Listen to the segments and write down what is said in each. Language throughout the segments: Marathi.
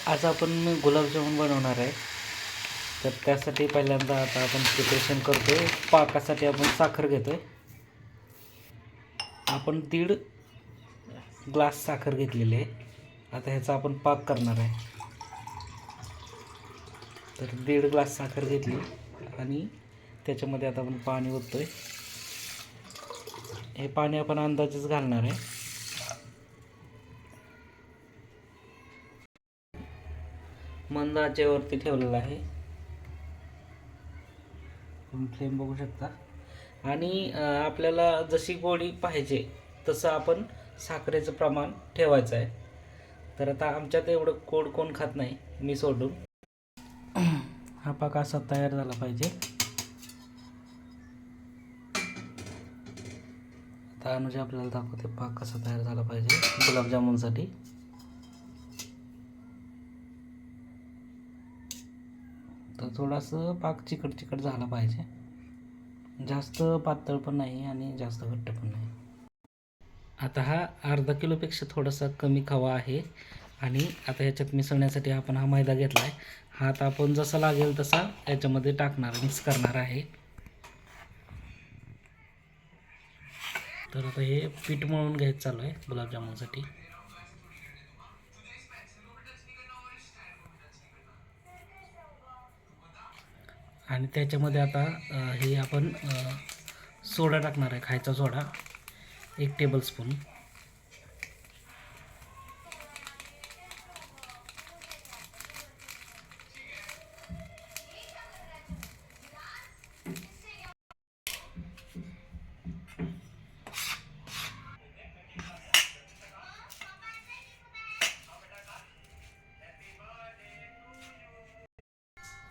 आज आपण गुलाबजामुन बनवणार आहे. तर त्यासाठी पहिल्यांदा आता आपण प्रिपरेशन करतोय. पाकासाठी आपण साखर घेतोय. आपण 1.5 ग्लास साखर घेतलेली आहे. आता ह्याचा आपण पाक करणार आहे. तर 1.5 ग्लास साखर घेतली आणि त्याच्यामध्ये आता आपण पाणी ओततोय. हे पाणी आपण अंदाजेच घालणार आहे. मंद आचेवरती ठेवलेला आहे. तुम्ही फ्लेम बघू शकता. आणि आपल्याला जशी गोडी पाहिजे तसं आपण साखरेचं प्रमाण ठेवायचं आहे. तर आता आमच्यात एवढं गोड कोण खात नाही, मी सोडून. हा पाक असा तयार झाला पाहिजे. आता अनुजा आपल्याला दाखवते पाक कसा तयार झाला पाहिजे गुलाबजामुनसाठी. तर थोडासा पाक चिकट झाला पाहिजे. जास्त पातळ पण नाही आणि जास्त घट्ट पण नाही. आता हा अर्धा किलोपेक्षा थोडासा कमी खवा आहे. आणि आता ह्याच्यात मिसळण्यासाठी आपण हा मैदा घेतला आहे. हा आता आपण जसा लागेल तसा याच्यामध्ये टाकणार, मिक्स करणार आहे. तर आता हे पीठ मळून घ्यायचं चालू आहे गुलाबजामुनसाठी. आणि त्याच्यामध्ये आता हे आपण सोडा टाकणार आहे, खायचा सोडा 1 टेबलस्पून.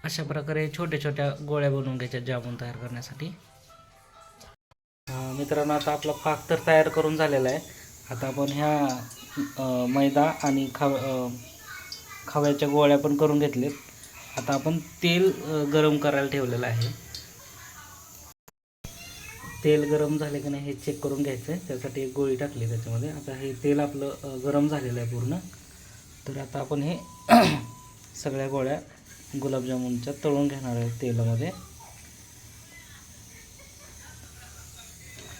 अशा प्रकारे छोट्या छोट्या गोळ्या बनवून घ्यायच्या जामून तयार करण्यासाठी. मित्रांनो, आता आपला पाक तर तयार करून झालेला आहे. आता आपण ह्या मैदा आणि खव्याच्या गोळ्या पण करून घेतलेत. आता आपण तेल गरम करायला ठेवलेलं आहे. तेल गरम झाले की नाही हे चेक करून घ्यायचं आहे. त्यासाठी एक गोळी टाकली त्याच्यामध्ये. आता हे तेल आपलं गरम झालेलं आहे पूर्ण. तर आता आपण हे सगळ्या गोळ्या गुलाबजामुनच्या तळून घेणार आहे तेलामध्ये.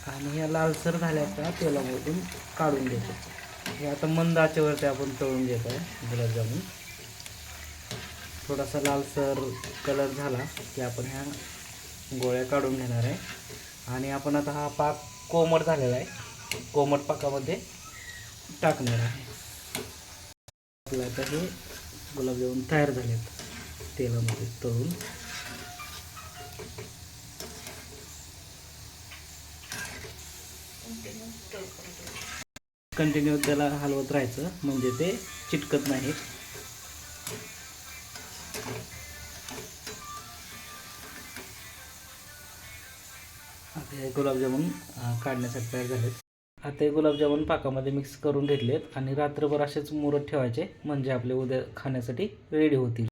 आणि ह्या लालसर झाल्या का तेलामधून काढून घ्यायचे. हे आता मंद आचेवरती आपण तळून घेत आहे गुलाबजामुन. थोडासा लालसर कलर झाला की आपण ह्या गोळ्या काढून घेणार आहे. आणि आपण आता हा पाक कोमट झालेला आहे, कोमट पाकामध्ये टाकणार आहे. आपलं आता हे गुलाबजामुन तयार झालेत तेलामध्ये तळून. कंटिन्यू त्याला हलवत राहायचं म्हणजे ते चिटकत नाही. आता हे गुलाबजामुन काढण्यासाठी तयार झालेत. आता हे गुलाबजामुन पाकामध्ये मिक्स करून घेतलेत आणि रात्रभर असेच मुरत ठेवायचे म्हणजे आपले उद्या खाण्यासाठी रेडी होतील.